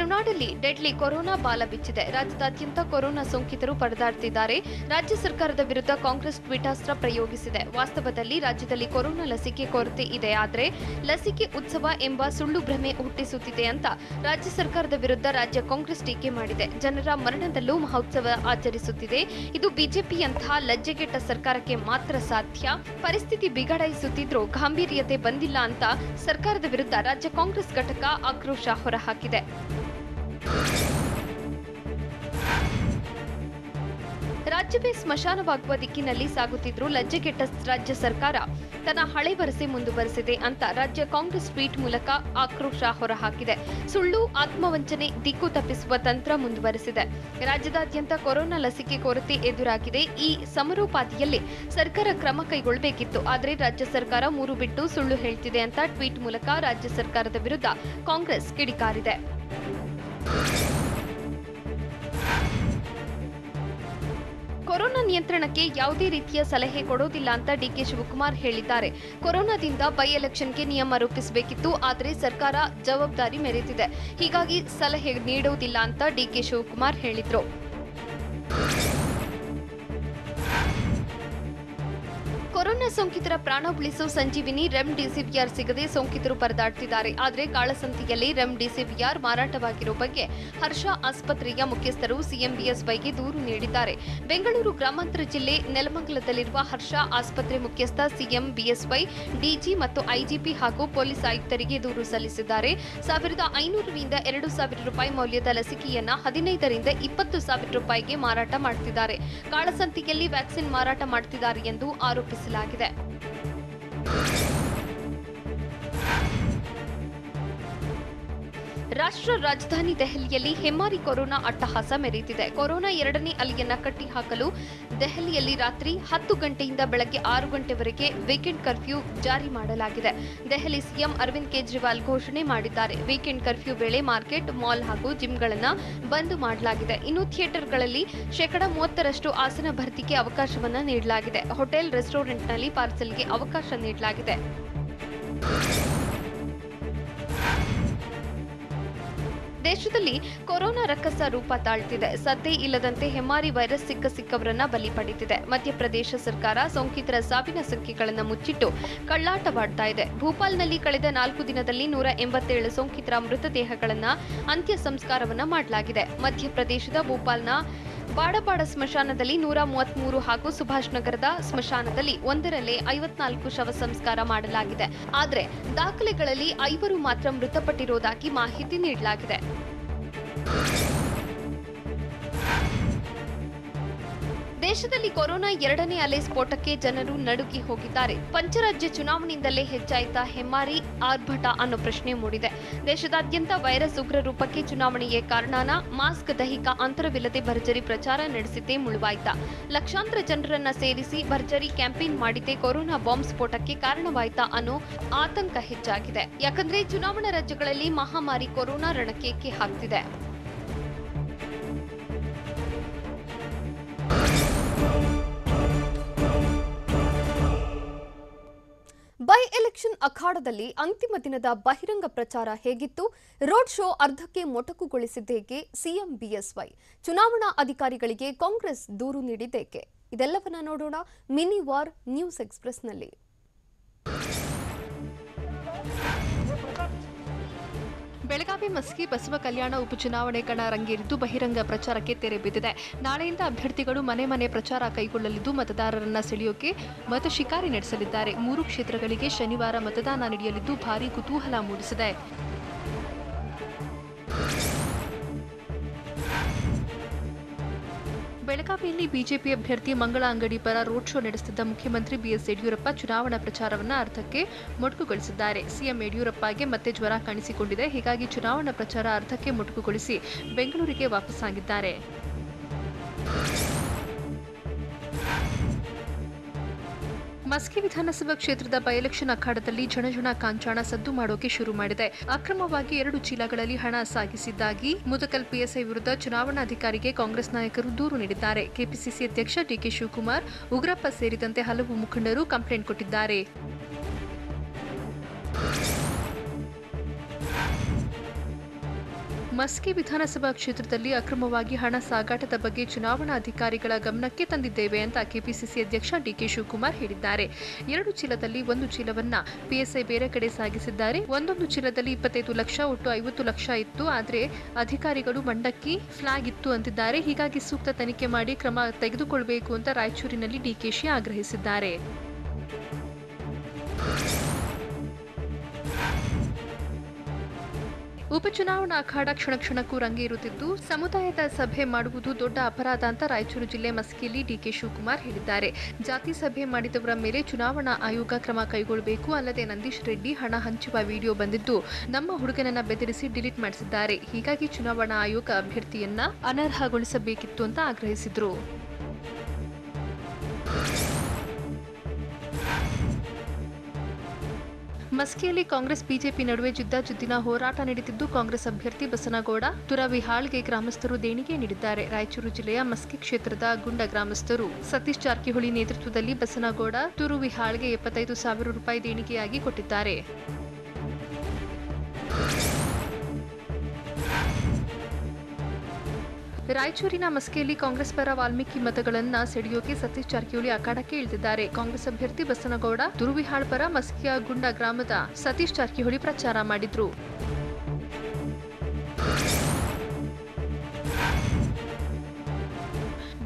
ಕರುನಾಡಲ್ಲಿ ಡೆಡ್ಲಿ ಕೊರೋನಾ ಬಾಲ ಬಿಚ್ಚಿದೆ. ರಾಜ್ಯದಾದ್ಯಂತ ಕೊರೋನಾ ಸೋಂಕಿತರು ಪರದಾಡ್ತಿದ್ದಾರೆ. ರಾಜ್ಯ ಸರ್ಕಾರದ ವಿರುದ್ಧ ಕಾಂಗ್ರೆಸ್ ಟ್ವೀಟಾಸ್ತ್ರ ಪ್ರಯೋಗಿಸಿದೆ. ವಾಸ್ತವದಲ್ಲಿ ರಾಜ್ಯದಲ್ಲಿ ಕೊರೋನಾ ಲಸಿಕೆ ಕೊರತೆ ಇದೆ, ಆದರೆ ಲಸಿಕೆ ಉತ್ಸವ ಎಂಬ ಸುಳ್ಳು ಭ್ರಮೆ ಹುಟ್ಟಿಸುತ್ತಿದೆ ಅಂತ ರಾಜ್ಯ ಸರ್ಕಾರದ ವಿರುದ್ಧ ರಾಜ್ಯ ಕಾಂಗ್ರೆಸ್ ಟೀಕೆ ಮಾಡಿದೆ. ಜನರ ಮರಣದಲ್ಲೂ ಮಹೋತ್ಸವ ಆಚರಿಸುತ್ತಿದೆ. ಇದು ಬಿಜೆಪಿಯಂತಹ ಲಜ್ಜೆಗೆಟ್ಟ ಸರ್ಕಾರಕ್ಕೆ ಮಾತ್ರ ಸಾಧ್ಯ. ಪರಿಸ್ಥಿತಿ ಬಿಗಡಾಯಿಸುತ್ತಿದ್ರೂ ಗಾಂಭೀರ್ಯತೆ ಬಂದಿಲ್ಲ ಅಂತ ಸರ್ಕಾರದ ವಿರುದ್ಧ ರಾಜ್ಯ ಕಾಂಗ್ರೆಸ್ ಘಟಕ ಆಕ್ರೋಶ ಹೊರಹಾಕಿದೆ. ರಾಜ್ಯವೇ ಸ್ಮಶಾನವಾಗುವ ದಿಕ್ಕಿನಲ್ಲಿ ಸಾಗುತ್ತಿದ್ರೂ ಲಜ್ಜೆಗೆಟ್ಟ ರಾಜ್ಯ ಸರ್ಕಾರ ತನ್ನ ಹಳೆ ವರಸೆ ಮುಂದುವರೆಸಿದೆ ಅಂತ ರಾಜ್ಯ ಕಾಂಗ್ರೆಸ್ ಟ್ವೀಟ್ ಮೂಲಕ ಆಕ್ರೋಶ ಹೊರಹಾಕಿದೆ. ಸುಳ್ಳು, ಆತ್ಮವಂಚನೆ, ದಿಕ್ಕು ತಪ್ಪಿಸುವ ತಂತ್ರ ಮುಂದುವರೆಸಿದೆ. ರಾಜ್ಯದಾದ್ಯಂತ ಕೊರೋನಾ ಲಸಿಕೆ ಕೊರತೆ ಎದುರಾಗಿದೆ. ಈ ಸಮರೋಪಾದಿಯಲ್ಲಿ ಸರ್ಕಾರ ಕ್ರಮ ಕೈಗೊಳ್ಳಬೇಕಿತ್ತು. ಆದರೆ ರಾಜ್ಯ ಸರ್ಕಾರ ಮೂರು ಬಿಟ್ಟು ಸುಳ್ಳು ಹೇಳ್ತಿದೆ ಅಂತ ಟ್ವೀಟ್ ಮೂಲಕ ರಾಜ್ಯ ಸರ್ಕಾರದ ವಿರುದ್ಧ ಕಾಂಗ್ರೆಸ್ ಕಿಡಿಕಾರಿದೆ. ಕೊರೋನಾ ನಿಯಂತ್ರಣಕ್ಕೆ ಯಾವುದೇ ರೀತಿಯ ಸಲಹೆ ಕೊಡೋದಿಲ್ಲ ಅಂತ ಡಿಕೆ ಶಿವಕುಮಾರ್ ಹೇಳಿದ್ದಾರೆ. ಕೊರೋನಾದಿಂದ ಬೈ ಎಲೆಕ್ಷನ್ಗೆ ನಿಯಮ ರೂಪಿಸಬೇಕಿತ್ತು, ಆದರೆ ಸರ್ಕಾರ ಜವಾಬ್ದಾರಿ ಮೆರೆದಿದೆ. ಹೀಗಾಗಿ ಸಲಹೆ ನೀಡುವುದಿಲ್ಲ ಅಂತ ಡಿಕೆ ಶಿವಕುಮಾರ್ ಹೇಳಿದ್ರು. ಕೊರೋನಾ ಸೋಂಕಿತರ ಪ್ರಾಣ ಉಳಿಸೋ ಸಂಜೀವಿನಿ ರೆಮ್ಡಿಸಿವಿಯರ್ ಸಿಗದೆ ಸೋಂಕಿತರು ಪರದಾಡ್ತಿದ್ದಾರೆ. ಆದರೆ ಕಾಳಸಂತೆಯಲ್ಲಿ ರೆಮ್ಡಿಸಿವಿಯರ್ ಮಾರಾಟವಾಗಿರೋ ಬಗ್ಗೆ ಹರ್ಷ ಆಸ್ಪತ್ರೆಯ ಮುಖ್ಯಸ್ಥರು ಸಿಎಂ ಬಿಎಸ್ವೈಗೆ ದೂರು ನೀಡಿದ್ದಾರೆ. ಬೆಂಗಳೂರು ಗ್ರಾಮಾಂತರ ಜಿಲ್ಲೆ ನೆಲಮಂಗಲದಲ್ಲಿರುವ ಹರ್ಷ ಆಸ್ಪತ್ರೆ ಮುಖ್ಯಸ್ಥ ಸಿಎಂ ಬಿಎಸ್ವೈ, ಡಿಜಿ ಮತ್ತು ಐಜಿಪಿ ಹಾಗೂ ಪೊಲೀಸ್ ಆಯುಕ್ತರಿಗೆ ದೂರು ಸಲ್ಲಿಸಿದ್ದಾರೆ. 1500 ರಿಂದ 2000 ರೂಪಾಯಿ ಮೌಲ್ಯದ ಲಸಿಕೆಯನ್ನ 15 ರಿಂದ 20,000 ರೂಪಾಯಿಗೆ ಮಾರಾಟ ಮಾಡುತ್ತಿದ್ದಾರೆ. ಕಾಳಸಂತೆಯಲ್ಲಿ ವ್ಯಾಕ್ಸಿನ್ ಮಾರಾಟ ಮಾಡುತ್ತಿದ್ದಾರೆ ಎಂದು ಆರೋಪಿಸಲಾಗಿದೆ. ರಾಷ್ಟ್ರ ರಾಜಧಾನಿ ದೆಹಲಿಯಲ್ಲಿ ಹೆಮ್ಮಾರಿ ಕೊರೋನಾ ಅಟ್ಟಹಾಸ ಮೆರೆದಿದೆ. ಕೊರೋನಾ ಎರಡನೇ ಅಲೆಯನ್ನ ಕಟ್ಟಿಹಾಕಲು ದೆಹಲಿಯಲ್ಲಿ ರಾತ್ರಿ 10 ಗಂಟೆಯಿಂದ ಬೆಳಗ್ಗೆ 6 ಗಂಟೆವರೆಗೆ ವೀಕೆಂಡ್ ಕರ್ಫ್ಯೂ ಜಾರಿ ಮಾಡಲಾಗಿದೆ. ದೆಹಲಿ ಸಿಎಂ ಅರವಿಂದ್ ಕೇಜ್ರಿವಾಲ್ ಘೋಷಣೆ ಮಾಡಿದ್ದಾರೆ. ವೀಕೆಂಡ್ ಕರ್ಫ್ಯೂ ವೇಳೆ ಮಾರ್ಕೆಟ್, ಮಾಲ್ ಹಾಗೂ ಜಿಮ್ಗಳನ್ನು ಬಂದ್ ಮಾಡಲಾಗಿದೆ. ಇನ್ನು ಥಿಯೇಟರ್ಗಳಲ್ಲಿ 30% ಆಸನ ಭರ್ತಿಗೆ ಅವಕಾಶವನ್ನ ನೀಡಲಾಗಿದೆ. ಹೋಟೆಲ್, ರೆಸ್ಟೋರೆಂಟ್ನಲ್ಲಿ ಪಾರ್ಸೆಲ್ಗೆ ಅವಕಾಶ ನೀಡಲಾಗಿದೆ. ದೇಶದಲ್ಲಿ ಕೊರೋನಾ ರಕ್ಕಸ ರೂಪ ತಾಳ್ತಿದೆ. ಸದ್ದೇ ಇಲ್ಲದಂತೆ ಹೆಮ್ಮಾರಿ ವೈರಸ್ ಸಿಕ್ಕವರನ್ನ ಬಲಿ ಪಡೆದಿದೆ. ಮಧ್ಯಪ್ರದೇಶ ಸರ್ಕಾರ ಸೋಂಕಿತರ ಸಾವಿನ ಸಂಖ್ಯೆಗಳನ್ನು ಮುಚ್ಚಿಟ್ಟು ಕಳ್ಳಾಟವಾಡ್ತಾ ಇದೆ. ಭೂಪಾಲ್ನಲ್ಲಿ ಕಳೆದ 4 ದಿನದಲ್ಲಿ 187 ಸೋಂಕಿತರ ಮೃತದೇಹಗಳನ್ನು ಅಂತ್ಯ ಸಂಸ್ಕಾರವನ್ನ ಮಾಡಲಾಗಿದೆ. ಮಧ್ಯಪ್ರದೇಶದ ಭೂಪಾಲ್ನ ಬಾಡಪಾಡ ಸ್ಮಶಾನದಲ್ಲಿ 133 ಹಾಗೂ ಸುಭಾಷ್ ನಗರದ ಸ್ಮಶಾನದಲ್ಲಿ ಒಂದರಲ್ಲೇ 54 ಶವ ಸಂಸ್ಕಾರ ಮಾಡಲಾಗಿದೆ. ಆದರೆ ದಾಖಲೆಗಳಲ್ಲಿ 5 ಮಾತ್ರ ಮೃತಪಟ್ಟಿರುವುದಾಗಿ ಮಾಹಿತಿ ನೀಡಲಾಗಿದೆ. ದೇಶದಲ್ಲಿ ಕೊರೋನಾ ಎರಡನೇ ಅಲೆ ಸ್ಫೋಟಕ್ಕೆ ಜನರು ನಡುಗಿ ಹೋಗಿದ್ದಾರೆ. ಪಂಚರಾಜ್ಯ ಚುನಾವಣೆಯಿಂದಲೇ ಹೆಚ್ಚಾಯಿತಾ ಹೆಮ್ಮಾರಿ ಆರ್ಭಟ ಅನ್ನೋ ಪ್ರಶ್ನೆ ಮೂಡಿದೆ. ದೇಶದಾದ್ಯಂತ ವೈರಸ್ ಉಗ್ರ ರೂಪಕ್ಕೆ ಚುನಾವಣೆಯೇ ಕಾರಣನಾ? ಮಾಸ್ಕ್, ದೈಹಿಕ ಅಂತರವಿಲ್ಲದೆ ಭರ್ಜರಿ ಪ್ರಚಾರ ನಡೆಸಿದ್ದೇ ಮುಳುವಾಯ್ತಾ? ಲಕ್ಷಾಂತರ ಜನರನ್ನ ಸೇರಿಸಿ ಭರ್ಜರಿ ಕ್ಯಾಂಪೇನ್ ಮಾಡಿದ್ದೇ ಕೊರೋನಾ ಬಾಂಬ್ ಸ್ಫೋಟಕ್ಕೆ ಕಾರಣವಾಯ್ತಾ ಅನ್ನೋ ಆತಂಕ ಹೆಚ್ಚಾಗಿದೆ. ಯಾಕಂದ್ರೆ ಚುನಾವಣಾ ರಾಜ್ಯಗಳಲ್ಲಿ ಮಹಾಮಾರಿ ಕೊರೋನಾ ರಣಕ್ಕೆ ಹಾಕ್ತಿದೆ. ಬೈ ಎಲೆಕ್ಷನ್ ಅಖಾಡದಲ್ಲಿ ಅಂತಿಮ ದಿನದ ಬಹಿರಂಗ ಪ್ರಚಾರ ಹೇಗಿತ್ತು? ರೋಡ್ ಶೋ ಅರ್ಧಕ್ಕೆ ಮೊಟಕುಗೊಳಿಸಿದ್ದೇಕೆ ಸಿಎಂ ಬಿಎಸ್ವೈ? ಚುನಾವಣಾ ಅಧಿಕಾರಿಗಳಿಗೆ ಕಾಂಗ್ರೆಸ್ ದೂರು ನೀಡಿದ್ದೇಕೆ? ಇದೆಲ್ಲವನ್ನ ನೋಡೋಣ ಮಿನಿ ವಾರ್ ನ್ಯೂಸ್ ಎಕ್ಸ್‌ಪ್ರೆಸ್‌ನಲ್ಲಿ. ಬೆಳಗಾವಿ ಮಸ್ಕಿ ಬಸವ ಕಲ್ಯಾಣ ಉಪಚುನಾವಣೆ ಕಣ ರಂಗೇರಿದ್ದು ಬಹಿರಂಗ ಪ್ರಚಾರಕ್ಕೆ ತೆರೆ ಬಿದ್ದಿದೆ. ನಾಳೆಯಿಂದ ಅಭ್ಯರ್ಥಿಗಳು ಮನೆ ಮನೆ ಪ್ರಚಾರ ಕೈಗೊಳ್ಳಲಿದ್ದು ಮತದಾರರನ್ನ ಸೆಳೆಯೋಕೆ ಮತ ಶಿಕಾರಿ ನಡೆಸಲಿದ್ದಾರೆ. 3 ಕ್ಷೇತ್ರಗಳಿಗೆ ಶನಿವಾರ ಮತದಾನ ನಡೆಯಲಿದ್ದು ಭಾರೀ ಕುತೂಹಲ ಮೂಡಿಸಿದೆ. ಬೆಳಗಾವಿಯಲ್ಲಿ ಬಿಜೆಪಿ ಅಭ್ಯರ್ಥಿ ಮಂಗಳ ಅಂಗಡಿ ಪರ ರೋಡ್ ಶೋ ನಡೆಸುತ್ತಿದ್ದ ಮುಖ್ಯಮಂತ್ರಿ ಬಿಎಸ್ ಯಡಿಯೂರಪ್ಪ ಚುನಾವಣಾ ಪ್ರಚಾರವನ್ನು ಅರ್ಧಕ್ಕೆ ಮೊಟಕುಗೊಳಿಸಿದ್ದಾರೆ. ಸಿಎಂ ಯಡಿಯೂರಪ್ಪಗೆ ಮತ್ತೆ ಜ್ವರ ಕಾಣಿಸಿಕೊಂಡಿದೆ. ಹೀಗಾಗಿ ಚುನಾವಣಾ ಪ್ರಚಾರ ಅರ್ಧಕ್ಕೆ ಮೊಟಕುಗೊಳಿಸಿ ಬೆಂಗಳೂರಿಗೆ ವಾಪಸ್ಸಾಗಿದ್ದಾರೆ. ಮಸ್ಕಿ ವಿಧಾನಸಭಾ ಕ್ಷೇತ್ರದ ಬೈ ಎಲೆಕ್ಷನ್ ಅಖಾಡದಲ್ಲಿ ಝಣಝಣ ಕಾಂಚಾಣ ಸದ್ದು ಮಾಡೋಕೆ ಶುರು ಮಾಡಿದೆ. ಅಕ್ರಮವಾಗಿ 2 ಚೀಲಗಳಲ್ಲಿ ಹಣ ಸಾಗಿಸಿದ್ದಾಗಿ ಮುದಕಲ್ ಪಿಎಸ್ಐ ವಿರುದ್ಧ ಚುನಾವಣಾಧಿಕಾರಿಗೆ ಕಾಂಗ್ರೆಸ್ ನಾಯಕರು ದೂರು ನೀಡಿದ್ದಾರೆ. ಕೆಪಿಸಿಸಿ ಅಧ್ಯಕ್ಷ ಡಿಕೆ ಶಿವಕುಮಾರ್, ಉಗ್ರಪ್ಪ ಸೇರಿದಂತೆ ಹಲವು ಮುಖಂಡರು ಕಂಪ್ಲೇಂಟ್ ಕೊಟ್ಟಿದ್ದಾರೆ. ಮಸ್ಕಿ ವಿಧಾನಸಭಾ ಕ್ಷೇತ್ರದಲ್ಲಿ ಅಕ್ರಮವಾಗಿ ಹಣ ಸಾಗಾಟದ ಬಗ್ಗೆ ಚುನಾವಣಾಧಿಕಾರಿಗಳ ಗಮನಕ್ಕೆ ತಂದಿದ್ದೇವೆ ಅಂತ ಕೆಪಿಸಿಸಿ ಅಧ್ಯಕ್ಷ ಡಿಕೆ ಶಿವಕುಮಾರ್ ಹೇಳಿದ್ದಾರೆ. 2 ಚೀಲದಲ್ಲಿ 1 ಚೀಲವನ್ನ ಪಿಎಸ್ಐ ಬೇರೆ ಕಡೆ ಸಾಗಿಸಿದ್ದಾರೆ. ಒಂದೊಂದು ಚೀಲದಲ್ಲಿ 25 ಲಕ್ಷ, ಒಟ್ಟು 50 ಲಕ್ಷ ಇತ್ತು. ಆದರೆ ಅಧಿಕಾರಿಗಳು ಮಂಡಕ್ಕಿ ಫ್ಲಾಗ್ ಇತ್ತು ಅಂತಿದ್ದಾರೆ. ಹೀಗಾಗಿ ಸೂಕ್ತ ತನಿಖೆ ಮಾಡಿ ಕ್ರಮ ತೆಗೆದುಕೊಳ್ಳಬೇಕು ಅಂತ ರಾಯಚೂರಿನಲ್ಲಿ ಡಿಕೆಶಿ ಆಗ್ರಹಿಸಿದ್ದಾರೆ. ಉಪಚುನಾವಣಾ ಅಖಾಡ ಕ್ಷಣಕ್ಕೂ ರಂಗೇರುತ್ತಿದ್ದು, ಸಮುದಾಯದ ಸಭೆ ಮಾಡುವುದು ದೊಡ್ಡ ಅಪರಾಧ ಅಂತ ರಾಯಚೂರು ಜಿಲ್ಲೆ ಮಸ್ಕಿಯಲ್ಲಿ ಡಿಕೆ ಶಿವಕುಮಾರ್ ಹೇಳಿದ್ದಾರೆ. ಜಾತಿ ಸಭೆ ಮಾಡಿದವರ ಮೇಲೆ ಚುನಾವಣಾ ಆಯೋಗ ಕ್ರಮ ಕೈಗೊಳ್ಳಬೇಕು. ಅಲ್ಲದೆ ನಂದೀಶ್ ರೆಡ್ಡಿ ಹಣ ಹಂಚುವ ವಿಡಿಯೋ ಬಂದಿದ್ದು ನಮ್ಮ ಹುಡುಗನನ್ನ ಬೆದರಿಸಿ ಡಿಲೀಟ್ ಮಾಡಿಸಿದ್ದಾರೆ. ಹೀಗಾಗಿ ಚುನಾವಣಾ ಆಯೋಗ ಅಭ್ಯರ್ಥಿಯನ್ನ ಅನರ್ಹಗೊಳಿಸಬೇಕಿತ್ತು ಅಂತ ಆಗ್ರಹಿಸಿದ್ರು. ಮಸ್ಕಿಯಲ್ಲಿ ಕಾಂಗ್ರೆಸ್ ಬಿಜೆಪಿ ನಡುವೆ ಜಿದ್ದಾಜಿದ್ದಿನ ಹೋರಾಟ ನಡೀತಿದ್ದು, ಕಾಂಗ್ರೆಸ್ ಅಭ್ಯರ್ಥಿ ಬಸನಗೌಡ ತುರವಿಹಾಳ್ಗೆ ಗ್ರಾಮಸ್ಥರು ದೇಣಿಗೆ ನೀಡಿದ್ದಾರೆ. ರಾಯಚೂರು ಜಿಲ್ಲೆಯ ಮಸ್ಕಿ ಕ್ಷೇತ್ರದ ಗುಂಡ ಗ್ರಾಮಸ್ಥರು ಸತೀಶ್ ಜಾರಕಿಹೊಳಿ ನೇತೃತ್ವದಲ್ಲಿ ಬಸನಗೌಡ ತುರುವಿಹಾಳ್ಗೆ 75,000 ರೂಪಾಯಿ ದೇಣಿಗೆಯಾಗಿ ಕೊಟ್ಟಿದ್ದಾರೆ. ರಾಯಚೂರಿನ ಮಸ್ಕಿಯಲ್ಲಿ ಕಾಂಗ್ರೆಸ್ ಪರ ವಾಲ್ಮೀಕಿ ಮತಗಳನ್ನ ಸೆಳೆಯೋಕೆ ಸತೀಶ್ ಜಾರಕಿಹೊಳಿ ಅಖಾಡಕ್ಕೆ ಇಳಿದಿದ್ದಾರೆ. ಕಾಂಗ್ರೆಸ್ ಅಭ್ಯರ್ಥಿ ಬಸನಗೌಡ ತುರುವಿಹಾಳ್ ಪರ ಮಸ್ಕಿಯ ಗುಂಡ ಗ್ರಾಮದ ಸತೀಶ್ ಜಾರಕಿಹೊಳಿ ಪ್ರಚಾರ ಮಾಡಿದ್ರು.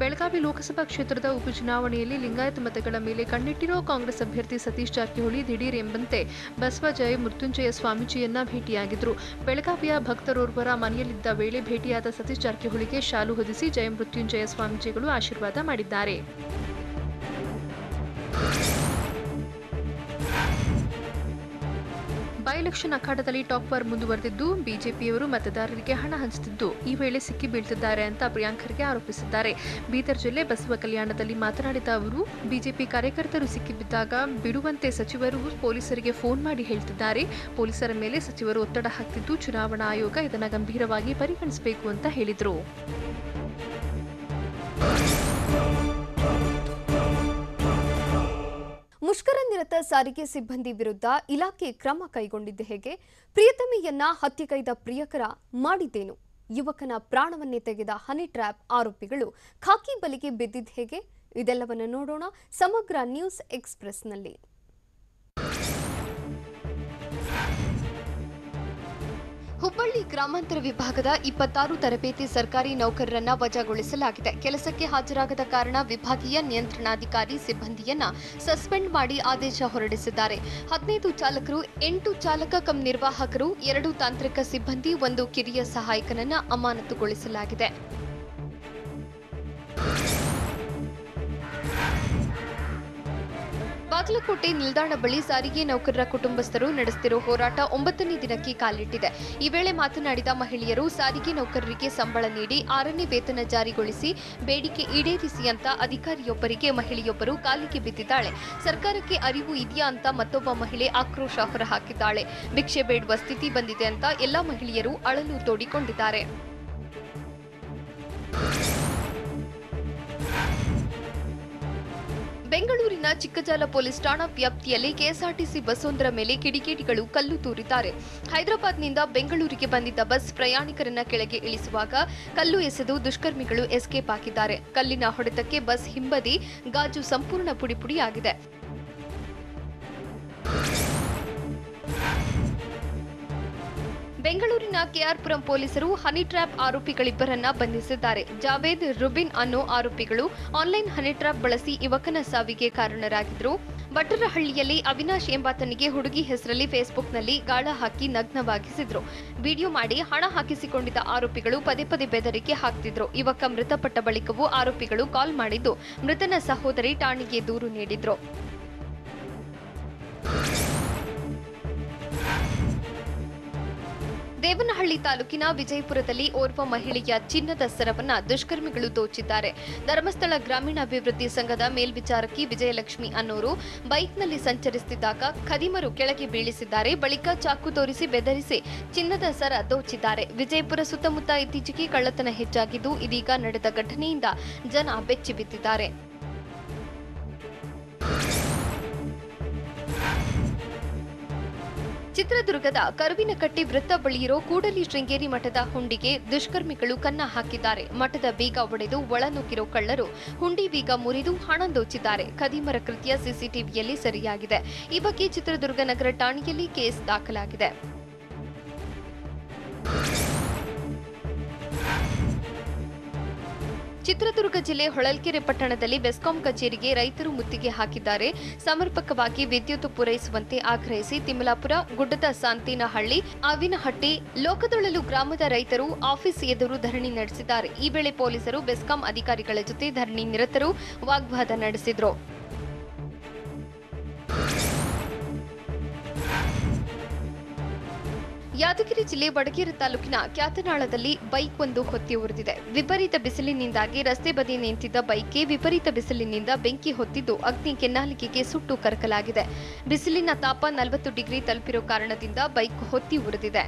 ಬೆಳಗಾವಿ ಲೋಕಸಭಾ ಕ್ಷೇತ್ರದ ಉಪಚುನಾವಣೆಯಲ್ಲಿ ಲಿಂಗಾಯತ ಮತಗಳ ಮೇಲೆ ಕಣ್ಣಿಟ್ಟಿರೋ ಕಾಂಗ್ರೆಸ್ ಅಭ್ಯರ್ಥಿ ಸತೀಶ್ ಜಾರಕಿಹೊಳಿ ದಿಢೀರ್ ಎಂಬಂತೆ ಬಸವಜಯ ಮೃತ್ಯುಂಜಯ ಸ್ವಾಮೀಜಿಯನ್ನ ಭೇಟಿಯಾಗಿದ್ರು. ಬೆಳಗಾವಿಯ ಭಕ್ತರೋರ್ವರ ಮನೆಯಲ್ಲಿದ್ದ ವೇಳೆ ಭೇಟಿಯಾದ ಸತೀಶ್ ಜಾರಕಿಹೊಳಿಗೆ ಶಾಲು ಹೊದಿಸಿ ಜಯ ಮೃತ್ಯುಂಜಯ ಸ್ವಾಮೀಜಿಗಳು ಆಶೀರ್ವಾದ ಮಾಡಿದ್ದಾರೆ. ಬೈ ಎಲೆಕ್ಷನ್ ಅಖಾಡದಲ್ಲಿ ಟಾಪ್ ವಾರ್ ಮುಂದುವರೆದಿದ್ದು, ಬಿಜೆಪಿಯವರು ಮತದಾರರಿಗೆ ಹಣ ಹಂಚುತ್ತಿದ್ದು ಈ ವೇಳೆ ಸಿಕ್ಕಿ ಬೀಳ್ತಿದ್ದಾರೆ ಅಂತ ಪ್ರಿಯಾಂಕ್ ಖರ್ಗೆ ಆರೋಪಿಸಿದ್ದಾರೆ. ಬೀದರ್ ಜಿಲ್ಲೆ ಬಸವ ಕಲ್ಯಾಣದಲ್ಲಿ ಮಾತನಾಡಿದ ಅವರು, ಬಿಜೆಪಿ ಕಾರ್ಯಕರ್ತರು ಸಿಕ್ಕಿಬಿದ್ದಾಗ ಬಿಡುವಂತೆ ಸಚಿವರು ಪೊಲೀಸರಿಗೆ ಫೋನ್ ಮಾಡಿ ಹೇಳ್ತಿದ್ದಾರೆ. ಪೊಲೀಸರ ಮೇಲೆ ಸಚಿವರು ಒತ್ತಡ ಹಾಕ್ತಿದ್ದು, ಚುನಾವಣಾ ಆಯೋಗ ಇದನ್ನು ಗಂಭೀರವಾಗಿ ಪರಿಗಣಿಸಬೇಕು ಅಂತ ಹೇಳಿದರು. ಮುಷ್ಕರ ನಿರತ ಸಾರಿಗೆ ಸಿಬ್ಬಂದಿ ವಿರುದ್ಧ ಇಲಾಖೆ ಕ್ರಮ ಕೈಗೊಂಡಿದ್ದು ಹೇಗೆ? ಪ್ರಿಯತಮೆಯನ್ನ ಹತ್ಯೆಗೈದ ಪ್ರಿಯಕರ ಮಾಡಿದ್ದೇನು? ಯುವಕನ ಪ್ರಾಣವನ್ನೇ ತೆಗೆದ ಹನಿ ಟ್ರ್ಯಾಪ್ ಆರೋಪಿಗಳು ಖಾಕಿ ಬಲಿಗೆ ಬಿದ್ದಿದ್ದು ಹೇಗೆ? ಇದೆಲ್ಲವನ್ನು ನೋಡೋಣ ಸಮಗ್ರ ನ್ಯೂಸ್ ಎಕ್ಸ್‌ಪ್ರೆಸ್‌ನಲ್ಲಿ. ಹುಬ್ಬಳ್ಳಿ ಗ್ರಾಮಾಂತರ ವಿಭಾಗದ 26 ತರಬೇತಿ ಸರ್ಕಾರಿ ನೌಕರರನ್ನ ವಜಾಗೊಳಿಸಲಾಗಿದೆ. ಕೆಲಸಕ್ಕೆ ಹಾಜರಾಗದ ಕಾರಣ ವಿಭಾಗೀಯ ನಿಯಂತ್ರಣಾಧಿಕಾರಿ ಸಿಬ್ಬಂದಿಯನ್ನ ಸಸ್ಪೆಂಡ್ ಮಾಡಿ ಆದೇಶ ಹೊರಡಿಸಿದ್ದಾರೆ. 15 ಚಾಲಕರು, 8 ಚಾಲಕ ಕಂ ನಿರ್ವಾಹಕರು, 2 ತಾಂತ್ರಿಕ ಸಿಬ್ಬಂದಿ, 1 ಕಿರಿಯ ಸಹಾಯಕನನ್ನ ಅಮಾನತುಗೊಳಿಸಲಾಗಿದೆ. ಬಾಗಲಕೋಟೆ ನಿಲ್ದಾಣ ಬಳಿ ಸಾರಿಗೆ ನೌಕರರ ಕುಟುಂಬಸ್ಥರು ನಡೆಸುತ್ತಿರುವ ಹೋರಾಟ 9ನೇ ದಿನಕ್ಕೆ ಕಾಲಿಟ್ಟಿದೆ. ಈ ವೇಳೆ ಮಾತನಾಡಿದ ಮಹಿಳೆಯರು, ಸಾರಿಗೆ ನೌಕರರಿಗೆ ಸಂಬಳ ನೀಡಿ 6ನೇ ವೇತನ ಜಾರಿಗೊಳಿಸಿ ಬೇಡಿಕೆ ಈಡೇರಿಸಿ ಅಂತ ಅಧಿಕಾರಿಯೊಬ್ಬರಿಗೆ ಮಹಿಳೆಯೊಬ್ಬರು ಕಾಲಿಗೆ ಬಿದ್ದಿದ್ದಾಳೆ. ಸರ್ಕಾರಕ್ಕೆ ಅರಿವು ಇದೆಯಾ ಅಂತ ಮತ್ತೊಬ್ಬ ಮಹಿಳೆ ಆಕ್ರೋಶ ಹೊರಹಾಕಿದ್ದಾಳೆ. ಭಿಕ್ಷೆ ಬೇಡುವ ಸ್ಥಿತಿ ಬಂದಿದೆ ಅಂತ ಎಲ್ಲಾ ಮಹಿಳೆಯರು ಅಳಲು ತೋಡಿಕೊಂಡಿದ್ದಾರೆ. ಬೆಂಗಳೂರಿನ ಚಿಕ್ಕಜಾಲ ಪೊಲೀಸ್ ಠಾಣಾ ವ್ಯಾಪ್ತಿಯಲ್ಲಿ ಕೆಎಸ್ಆರ್ಟಿಸಿ ಬಸ್ಸೊಂದರ ಮೇಲೆ ಕಿಡಿಗೇಡಿಗಳು ಕಲ್ಲು ತೂರಿದ್ದಾರೆ. ಹೈದರಾಬಾದ್ನಿಂದ ಬೆಂಗಳೂರಿಗೆ ಬಂದಿದ್ದ ಬಸ್ ಪ್ರಯಾಣಿಕರನ್ನ ಕೆಳಗೆ ಇಳಿಸುವಾಗ ಕಲ್ಲು ಎಸೆದು ದುಷ್ಕರ್ಮಿಗಳು ಎಸ್ಕೇಪ್ ಆಗಿದ್ದಾರೆ. ಕಲ್ಲಿನ ಹೊಡೆತಕ್ಕೆ ಬಸ್ ಹಿಂಬದಿ ಗಾಜು ಸಂಪೂರ್ಣ ಪುಡಿಪುಡಿಯಾಗಿದೆ. ಬೆಂಗಳೂರಿನ ಕೆಆರ್ಪುರಂ ಪೊಲೀಸರು ಹನಿ ಟ್ರ್ಯಾಪ್ ಆರೋಪಿಗಳಿಬ್ಬರನ್ನ ಬಂಧಿಸಿದ್ದಾರೆ. ಜಾವೇದ್, ರುಬಿನ್ ಅನ್ನೋ ಆರೋಪಿಗಳು ಆನ್ಲೈನ್ ಹನಿ ಟ್ರ್ಯಾಪ್ ಬಳಸಿ ಯುವಕನ ಸಾವಿಗೆ ಕಾರಣರಾಗಿದ್ರು. ಬಟ್ಟರಹಳ್ಳಿಯಲ್ಲಿ ಅವಿನಾಶ್ ಎಂಬಾತನಿಗೆ ಹುಡುಗಿ ಹೆಸರಲ್ಲಿ ಫೇಸ್ಬುಕ್ನಲ್ಲಿ ಗಾಳ ಹಾಕಿ ನಗ್ನವಾಗಿಸಿದ್ರು. ವಿಡಿಯೋ ಮಾಡಿ ಹಣ ಹಾಕಿಸಿಕೊಂಡಿದ್ದ ಆರೋಪಿಗಳು ಪದೇ ಪದೇ ಬೆದರಿಕೆ ಹಾಕ್ತಿದ್ರು. ಯುವಕ ಮೃತಪಟ್ಟ ಬಳಿಕವೂ ಆರೋಪಿಗಳು ಕಾಲ್ ಮಾಡಿದ್ದು ಮೃತನ ಸಹೋದರಿ ಠಾಣೆಗೆ ದೂರು ನೀಡಿದ್ರು. ದೇವನಹಳ್ಳಿ ತಾಲೂಕಿನ ವಿಜಯಪುರದಲ್ಲಿ ಓರ್ವ ಮಹಿಳೆಯ ಚಿನ್ನದ ಸರವನ್ನ ದುಷ್ಕರ್ಮಿಗಳು ದೋಚಿದ್ದಾರೆ. ಧರ್ಮಸ್ಥಳ ಗ್ರಾಮೀಣಾಭಿವೃದ್ಧಿ ಸಂಘದ ಮೇಲ್ವಿಚಾರಕಿ ವಿಜಯಲಕ್ಷ್ಮಿ ಅನ್ನೋರು ಬೈಕ್ನಲ್ಲಿ ಸಂಚರಿಸುತ್ತಿದ್ದಾಗ ಖದೀಮರು ಕೆಳಗೆ ಬೀಳಿಸಿದ್ದಾರೆ. ಬಳಿಕ ಚಾಕು ತೋರಿಸಿ ಬೆದರಿಸಿ ಚಿನ್ನದ ಸರ ದೋಚಿದ್ದಾರೆ. ವಿಜಯಪುರ ಸುತ್ತಮುತ್ತ ಇತ್ತೀಚೆಗೆ ಕಳ್ಳತನ ಹೆಚ್ಚಾಗಿದ್ದು, ಇದೀಗ ನಡೆದ ಘಟನೆಯಿಂದ ಜನ ಬೆಚ್ಚಿಬಿದ್ದಿದ್ದಾರೆ. ಚಿತ್ರದುರ್ಗದ ಕರುವಿನಕಟ್ಟಿ ವೃತ್ತ ಬಳಿಯಿರೋ ಕೂಡಲಿ ಶೃಂಗೇರಿ ಮಠದ ಹುಂಡಿಗೆ ದುಷ್ಕರ್ಮಿಗಳು ಕನ್ನ ಹಾಕಿದ್ದಾರೆ. ಮಠದ ಬೀಗ ಒಡೆದು ಒಳನುಗ್ಗಿರೋ ಕಳ್ಳರು ಹುಂಡಿ ಬೀಗ ಮುರಿದು ಹಣ ದೋಚಿದ್ದಾರೆ. ಖದೀಮರ ಕೃತ್ಯ ಸಿಸಿಟಿವಿಯಲ್ಲಿ ಸೆರೆಯಾಗಿದೆ. ಈ ಬಗ್ಗೆ ಚಿತ್ರದುರ್ಗ ನಗರ ಠಾಣೆಯಲ್ಲಿ ಕೇಸ್ ದಾಖಲಾಗಿದೆ. ಚಿತ್ರದುರ್ಗ ಜಿಲ್ಲೆ ಹೊಳಲ್ಕೆರೆ ಪಟ್ಟಣದಲ್ಲಿ ಬೆಸ್ಕಾಂ ಕಚೇರಿಗೆ ರೈತರು ಮುತ್ತಿಗೆ ಹಾಕಿದ್ದಾರೆ. ಸಮರ್ಪಕವಾಗಿ ವಿದ್ಯುತ್ ಪೂರೈಸುವಂತೆ ಆಗ್ರಹಿಸಿ ತಿಮ್ಮಲಾಪುರ, ಗುಡ್ಡದ ಸಾಂತೇನಹಳ್ಳಿ, ಆವಿನಹಟ್ಟಿ, ಲೋಕದೊಳಲು ಗ್ರಾಮದ ರೈತರು ಆಫೀಸ್ ಎದುರು ಧರಣಿ ನಡೆಸಿದ್ದಾರೆ. ಈ ವೇಳೆ ಪೊಲೀಸರು ಬೆಸ್ಕಾಂ ಅಧಿಕಾರಿಗಳ ಜೊತೆ ಧರಣಿ ನಿರತರು ವಾಗ್ವಾದ ನಡೆಸಿದರು. ಯಾದಗಿರಿ ಜಿಲ್ಲೆ ವಡಗೇರಿ ತಾಲೂಕಿನ ಕ್ಯಾತನಾಳದಲ್ಲಿ ಬೈಕ್ ಒಂದು ಹೊತ್ತಿ ಉರಿದಿದೆ. ವಿಪರೀತ ಬಿಸಿಲಿನಿಂದಾಗಿ ರಸ್ತೆ ಬದಿ ನಿಂತಿದ್ದ ಬೈಕ್ಗೆ ವಿಪರೀತ ಬಿಸಿಲಿನಿಂದ ಬೆಂಕಿ ಹೊತ್ತಿದ್ದು ಅಗ್ನಿ ಕೆನ್ನಾಲಿಗೆಗೆ ಸುಟ್ಟು ಕರಕಲಾಗಿದೆ. ಬಿಸಿಲಿನ ತಾಪ 40 ಡಿಗ್ರಿ ತಲುಪಿರೋ ಕಾರಣದಿಂದ ಬೈಕ್ ಹೊತ್ತಿ ಉರಿದಿದೆ.